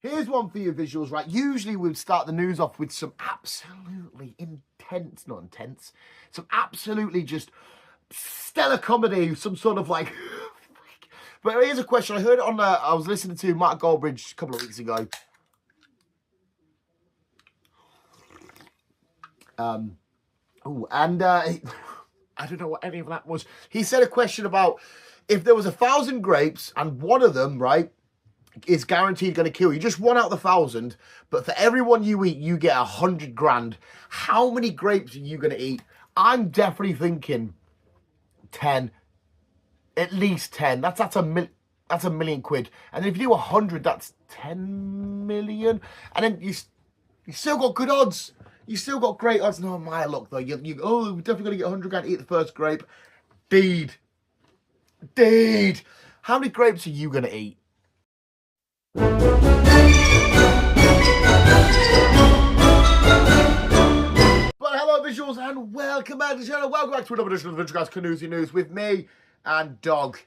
Here's one for your visuals, right? Usually we'd start the news off with some absolutely some absolutely just stellar comedy, some sort of like... But here's a question. I heard it on, I was listening to Matt Goldbridge a couple of weeks ago. I don't know what any of that was. He said a question about if there was 1,000 grapes and one of them, right, is guaranteed going to kill you. Just one out of the 1,000, but for every one you eat, you get 100 grand. How many grapes are you going to eat? I'm definitely thinking 10. At least 10. That's a million quid. And if you do 100, that's 10 million. And then you still got good odds. You still got great odds. No, my luck though. We're definitely gonna get 100 grand to eat the first grape. Deed. How many grapes are you gonna eat? But hello visuals and welcome back to the channel. Welcome back to another edition of the Guyz Canoosy News with me and Dog.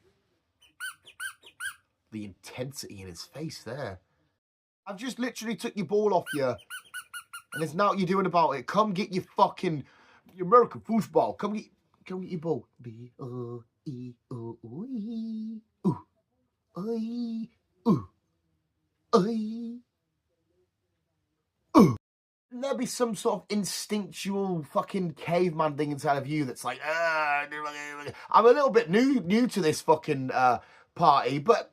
The intensity in his face there. I've just literally took your ball off you, and there's now what you're doing about it. Come get your fucking American football. Come get your ball. There'll be some sort of instinctual fucking caveman thing inside of you that's like, I'm a little bit new to this fucking party, but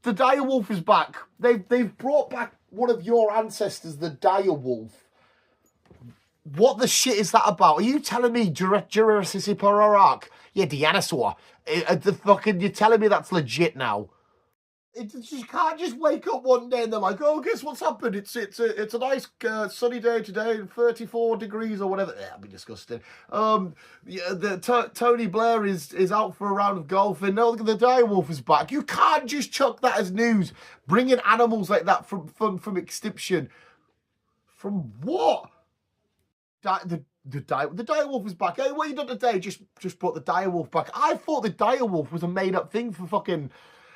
the dire wolf is back. They've brought back one of your ancestors, the dire wolf. What the shit is that about? Are you telling me Jurassic Park? Yeah, dinosaur. You're telling me that's legit now? You can't just wake up one day and they're like, oh, guess what's happened? It's a nice sunny day today, 34 degrees or whatever. That'd be disgusting. Tony Blair is out for a round of golf, and no, the dire wolf is back. You can't just chuck that as news. Bringing animals like that from extinction. From what? The dire wolf is back. Hey, what you done today? Just brought the dire wolf back. I thought the dire wolf was a made up thing for fucking...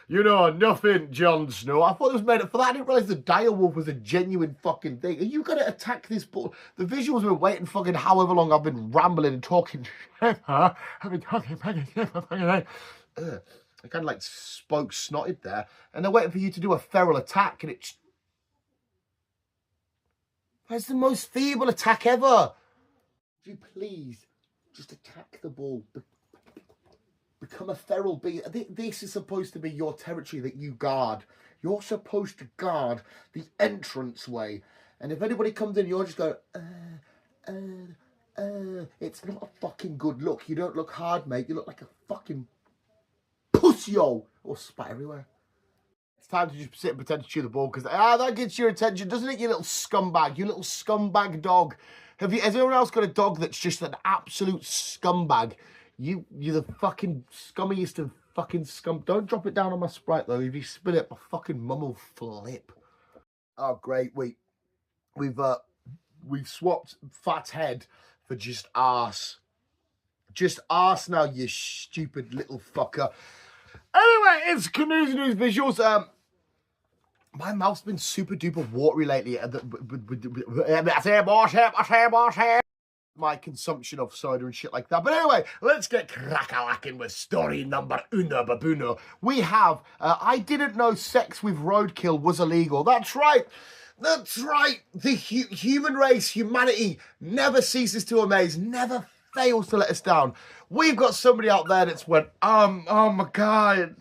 You know, nothing, Jon Snow. I thought it was made up for that. I didn't realise the dire wolf was a genuine fucking thing. Are you going to attack this bull? The visuals were waiting fucking however long I've been rambling and talking. I've been talking fucking I kind of like spoke snotted there. And they're waiting for you to do a feral attack. And it's the most feeble attack ever. Would you please just attack the bull? Become a feral beast. This is supposed to be your territory that you guard. You're supposed to guard the entranceway. And if anybody comes in, you're just go, it's not a fucking good look. You don't look hard, mate. You look like a fucking pussy-o. Or spat everywhere. It's time to just sit and pretend to chew the ball, because that gets your attention, doesn't it, you little scumbag? You little scumbag dog. Has anyone else got a dog that's just an absolute scumbag? You're the fucking scummiest of fucking scum. Don't drop it down on my Sprite though. If you spit it, my fucking mum will flip. Oh great, we've swapped fat head for just arse. Just arse now, you stupid little fucker. Anyway, it's Canoosy News visuals. My mouth's been super duper watery lately. My consumption of soda and shit like that. But anyway, let's get crack-a-lacking with story number uno babuno. We have, I didn't know sex with roadkill was illegal. That's right. That's right. The human race, humanity, never ceases to amaze, never fails to let us down. We've got somebody out there that's went, oh my God.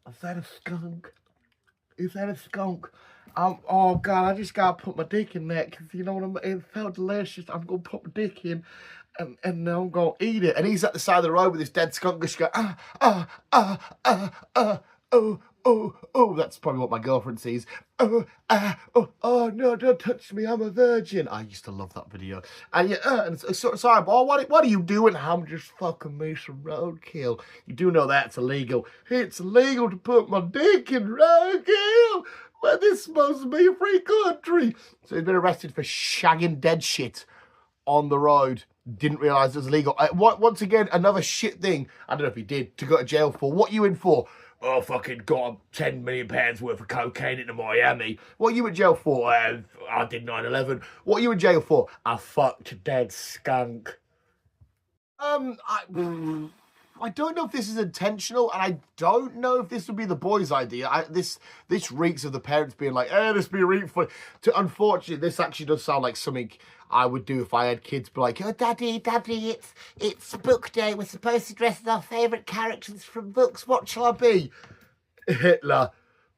Is that a skunk? Is that a skunk? Oh God, I just gotta put my dick in that, because you know what I mean? It felt delicious. I'm gonna put my dick in and then I'm gonna eat it. And he's at the side of the road with his dead skunk, just going, oh. That's probably what my girlfriend sees. Oh no, don't touch me, I'm a virgin. I used to love that video. And yeah, sorry, boy, what are you doing? I'm just fucking me some roadkill. You do know that's illegal. It's illegal to put my dick in roadkill. Well, this is supposed to be a free country. So he's been arrested for shagging dead shit on the road. Didn't realise it was illegal. Once again, another shit thing. I don't know if he did, to go to jail for. What are you in for? oh, fucking got £10 million worth of cocaine into Miami. What are you in jail for? I did 9/11. What are you in jail for? I fucked a dead skunk. I don't know if this is intentional, and I don't know if this would be the boys' idea. This reeks of the parents being like, "Hey, this be really fun." Unfortunately, this actually does sound like something I would do if I had kids. Be like, "Oh, daddy, it's book day. We're supposed to dress as our favourite characters from books. What shall I be?" Hitler.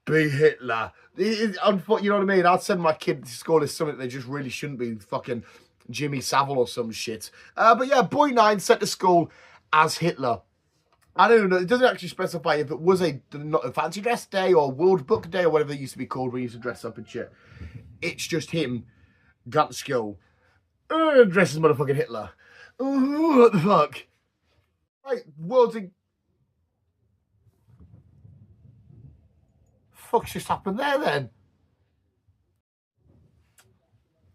Be Hitler. You know what I mean? I'd send my kid to school as something they just really shouldn't be. Fucking Jimmy Savile or some shit. But yeah, boy 9 sent to school as Hitler. I don't know. It doesn't actually specify if it was a fancy dress day or World Book Day or whatever it used to be called where you used to dress up and shit. It's just him, got to school, dressed as motherfucking Hitler. What the fuck? Right, world's in... Fuck's just happened there then?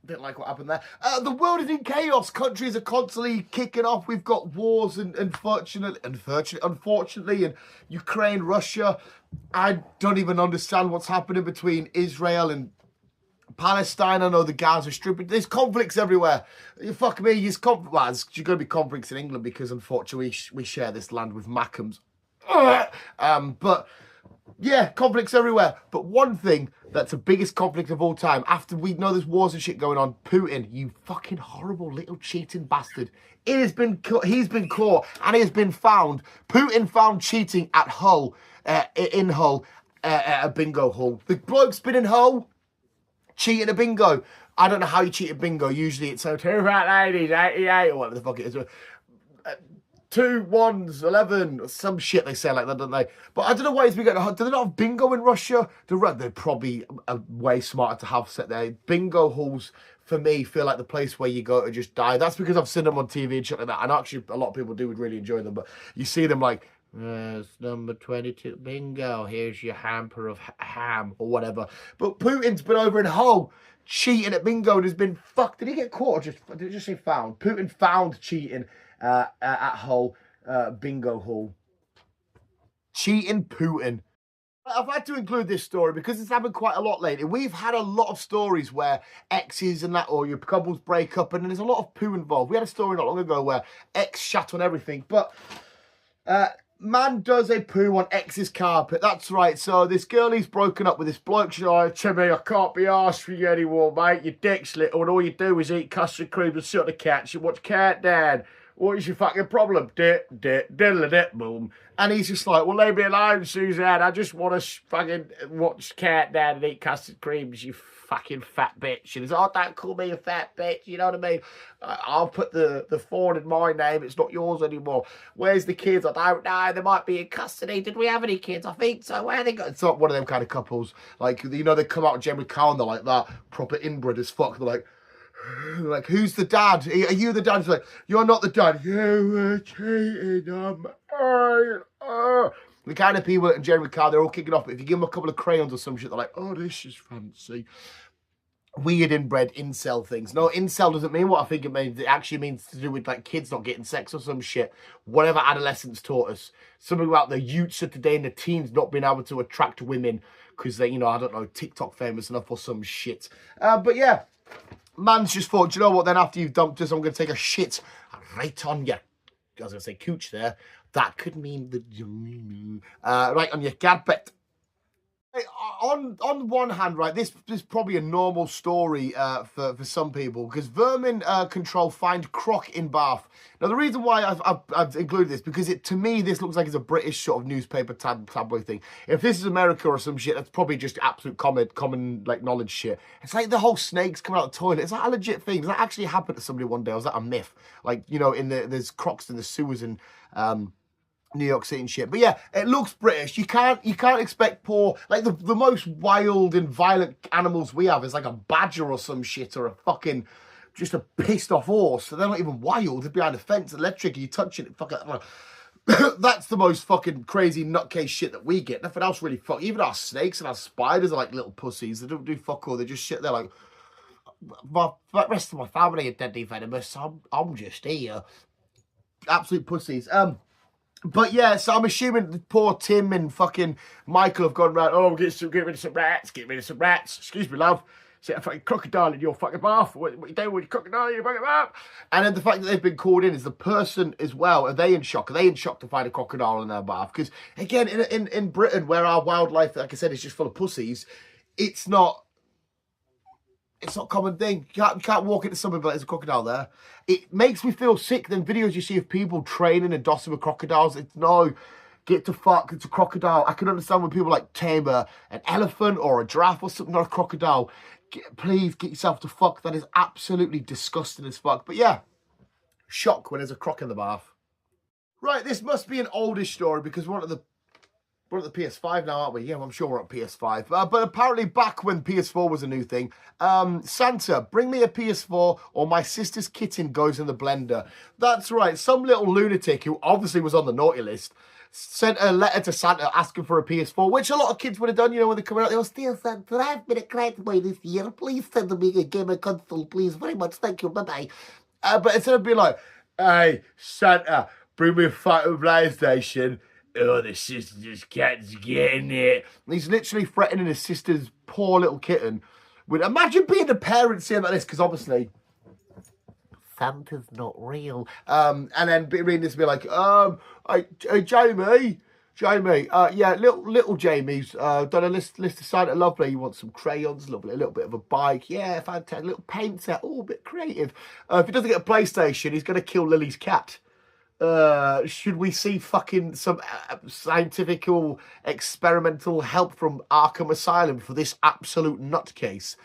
Didn't like what happened there. The world is in chaos. Countries are constantly kicking off. We've got wars, and unfortunately, in Ukraine, Russia. I don't even understand what's happening between Israel and Palestine. I know the Gaza Strip. There's conflicts everywhere. Fuck me. There's going to be conflicts in England because unfortunately we share this land with Mackhams. But yeah, conflicts everywhere. But one thing that's the biggest conflict of all time, after we know there's wars and shit going on, Putin, you fucking horrible little cheating bastard. He's been caught and he has been found. Putin found cheating at Hull, in Hull, at a bingo hall. The bloke's been in Hull, cheating a bingo. I don't know how you cheat a bingo. Usually it's 2 fat ladies, 88, or whatever the fuck it is. 2 1s, 11, some shit they say like that, don't they? But I don't know why it's been going on. Do they not have bingo in Russia? They're probably way smarter to have set there. Bingo halls, for me, feel like the place where you go to just die. That's because I've seen them on TV and shit like that. And actually, a lot of people would really enjoy them. But you see them like, it's number 22 bingo. Here's your hamper of ham or whatever. But Putin's been over in Hull cheating at bingo and has been fucked. Did he get caught or did it just say found? Putin found cheating at Hull bingo hall. Cheating Putin. I've had to include this story because it's happened quite a lot lately. We've had a lot of stories where exes and that, or your couples break up, and there's a lot of poo involved. We had a story not long ago where ex shat on everything, but man does a poo on ex's carpet. That's right. So this girl, he's broken up with this bloke. She's like, Timmy, I can't be arsed for you anymore, mate. Your dick's little, and all you do is eat custard cream and sit on the couch and watch Countdown. What is your fucking problem? Boom. And he's just like, well, leave me alone, Suzanne. I just want to fucking watch Countdown and eat custard creams, you fucking fat bitch. And he's like, oh, don't call me a fat bitch. You know what I mean? I'll put the phone in my name. It's not yours anymore. Where's the kids? I don't know. They might be in custody. Did we have any kids? I think so. Where are they going? It's not one of them kind of couples. Like, you know, they come out of Jeremy Cow and they're like that. Proper inbred as fuck. They're like, who's the dad? Are you the dad? He's like, you're not the dad. You were cheating on me. The kind of people in Jeremy Carr, they're all kicking off. But if you give them a couple of crayons or some shit, they're like, oh, this is fancy. Weird inbred incel things. No, incel doesn't mean what I think it means. It actually means to do with like kids not getting sex or some shit. Whatever adolescence taught us. Something about the youths of today and the teens not being able to attract women because they, you know, I don't know, TikTok famous enough or some shit. But yeah. Man's just thought, you know what, then after you've dumped us, I'm going to take a shit right on your, I was going to say cooch there. That could mean the, right on your carpet. On one hand, right, this is probably a normal story for some people because vermin control find croc in bath. Now, the reason why I've included this because to me this looks like it's a British sort of newspaper tabloid thing. If this is America or some shit, that's probably just absolute common like knowledge shit. It's like the whole snakes coming out of the toilet. Is that a legit thing? Does that actually happen to somebody one day? Or is that a myth? Like, you know, there's crocs in the sewers in New York City and shit. But yeah, it looks British. You can't expect poor, like the most wild and violent animals we have is like a badger or some shit or a fucking just a pissed off horse. So they're not even wild. They're behind a fence, electric, you touch it, fuck it. That's the most fucking crazy nutcase shit that we get. Nothing else really fuck. Even our snakes and our spiders are like little pussies. They don't do fuck all. They just shit there like, the rest of my family are deadly venomous. I'm just here. Absolute pussies. But yeah, so I'm assuming the poor Tim and fucking Michael have gone round. Oh, get rid of some rats. Get rid of some rats. Excuse me, love. Set a fucking crocodile in your fucking bath. What you doing with your crocodile in your fucking bath? And then the fact that they've been called in is the person as well. Are they in shock? Are they in shock to find a crocodile in their bath? Because again, in Britain, where our wildlife, like I said, is just full of pussies, it's not a common thing. You can't walk into somewhere but there's a crocodile there. It makes me feel sick. Then videos you see of people training and dossing with crocodiles. It's no, get to fuck, it's a crocodile. I can understand when people like tame an elephant or a giraffe or something, not a crocodile. Please get yourself to fuck. That is absolutely disgusting as fuck. But yeah, shock when there's a croc in the bath. Right, this must be an oldish story because we're at the PS5 now, aren't we? Yeah, well, I'm sure we're at PS5. But apparently back when PS4 was a new thing, Santa, bring me a PS4 or my sister's kitten goes in the blender. That's right, some little lunatic who obviously was on the naughty list sent a letter to Santa asking for a PS4, which a lot of kids would have done, you know, when they come out. They go, "Dear Santa, I've been a great boy this year. Please send me a gamer console, please. Very much, thank you. Bye-bye." But instead of being like, "Hey, Santa, bring me a fucking PlayStation. Oh, the sister's cat's getting it." And he's literally threatening his sister's poor little kitten. Imagine being the parent saying like this, because obviously Santa's not real. And then reading this be like, hey, Jamie, yeah, little Jamie's done a list of Santa Lovely. You want some crayons, lovely, a little bit of a bike, yeah, fantastic, little paint set, all a bit creative. If he doesn't get a PlayStation, he's going to kill Lily's cat. Should we see fucking some scientific or experimental help from Arkham Asylum for this absolute nutcase?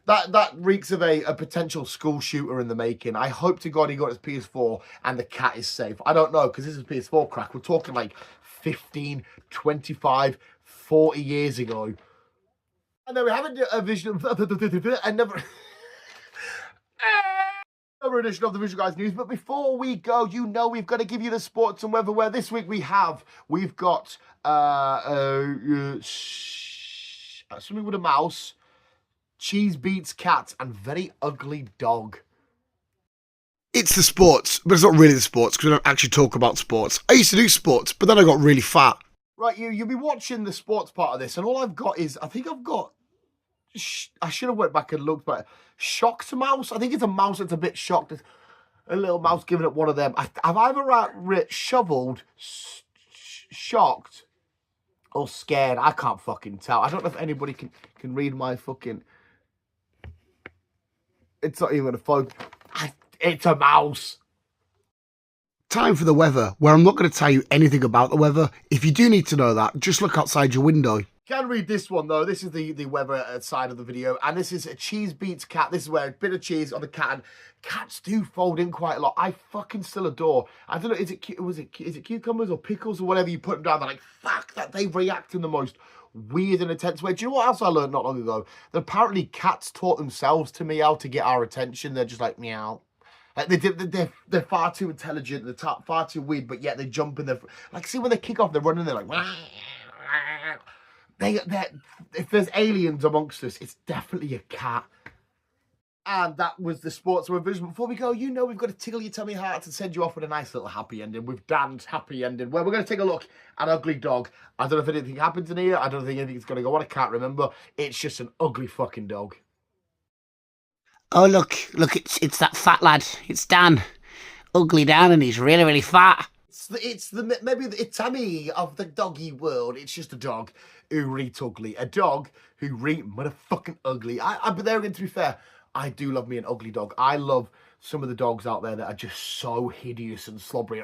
That reeks of a potential school shooter in the making. I hope to God he got his PS4 and the cat is safe. I don't know, because this is PS4 crack. We're talking like 15, 25, 40 years ago. And then we have a vision of another edition of the Visual Guys News. But before we go, you know we've got to give you the sports and weather, where this week we've got something with a mouse, cheese beats cat, and very ugly dog. It's the sports, but it's not really the sports because we don't actually talk about sports. I used to do sports, but then I got really fat. Right, you'll be watching the sports part of this, and all I've got is, I think I've got, I should have went back and looked, but shocked mouse. I think it's a mouse that's a bit shocked. A little mouse giving it one of them. I've either shoveled, shocked, or scared. I can't fucking tell. I don't know if anybody can read my fucking... It's not even a phone. It's a mouse. Time for the weather, where I'm not going to tell you anything about the weather. If you do need to know that, just look outside your window. Can read this one though. This is the weather side of the video, and this is a cheese beats cat. This is where a bit of cheese on the cat, and cats do fold in quite a lot. I fucking still adore. I don't know, is it cucumbers or pickles or whatever you put them down? They're like, fuck that. They react in the most weird and intense way. Do you know what else I learned not long ago? That apparently cats taught themselves to meow to get our attention. They're just like meow. Like they're far too intelligent. They're far too weird, but yet they jump in. Like, see when they kick off, they're running. They're like. If there's aliens amongst us, it's definitely a cat. And that was the sports revision. Before we go, you know we've got to tickle your tummy hearts and send you off with a nice little happy ending with Dan's happy ending, where we're going to take a look at Ugly Dog. I don't know if anything happens in here. I don't think anything's going to go on. I can't remember. It's just an ugly fucking dog. Oh, look, it's that fat lad. It's Dan. Ugly Dan, and he's really, really fat. It's the maybe the Tammy of the doggy world. It's just a dog who reet ugly. A dog who reet motherfucking ugly. But there again, to be fair, I do love me an ugly dog. I love some of the dogs out there that are just so hideous and slobbery.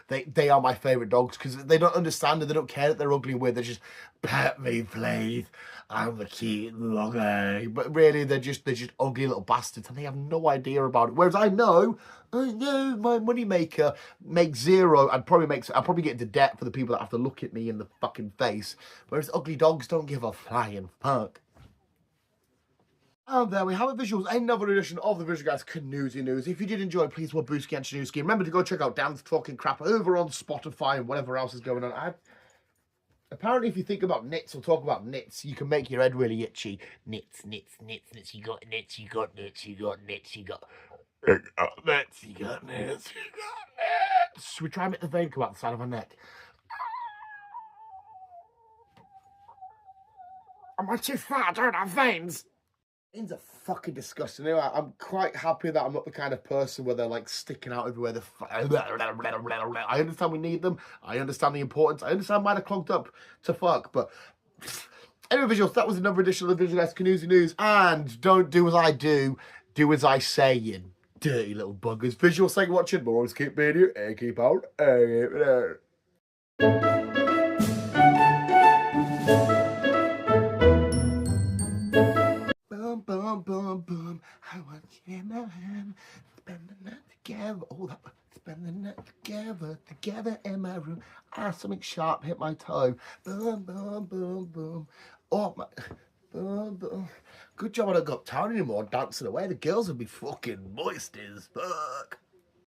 They are my favourite dogs because they don't understand and they don't care that they're ugly and weird. They're just, pet me, please. I'm the cute doggy. But really, they're just ugly little bastards and they have no idea about it. Whereas I know my moneymaker makes zero and I'll probably get into debt for the people that have to look at me in the fucking face. Whereas ugly dogs don't give a flying fuck. And there we have it, visuals, another edition of the Visual Guys Canoosy News. If you did enjoy, please we'll boost against your news scheme. Remember to go check out Dan's Talking Crap over on Spotify and whatever else is going on. Apparently, if you think about nits or talk about nits, you can make your head really itchy. Nits, you got nits, you got nits, you got You got nuts, you got nuts, you got nuts. Should we try and make the vein come out the side of her neck? Am I too fat? I don't have veins. Veins are fucking disgusting. Anyway, I'm quite happy that I'm not the kind of person where they're like sticking out everywhere. I understand we need them. I understand the importance. I understand mine are clogged up to fuck, but anyway, visuals, that was another edition of the Visual Canoesy News. And don't do as I do as I say, you dirty little buggers. Visuals, thank you for watching. But always keep being you and keep out and keep it out. Boom, boom, boom, boom. I want you in my hand. Spend the night together. Oh, that. Spend the night together in my room. Ah, something sharp hit my toe. Boom, boom, boom, boom. Oh, my. Boom, boom. Good job I don't got town anymore dancing away. The girls would be fucking moist as fuck.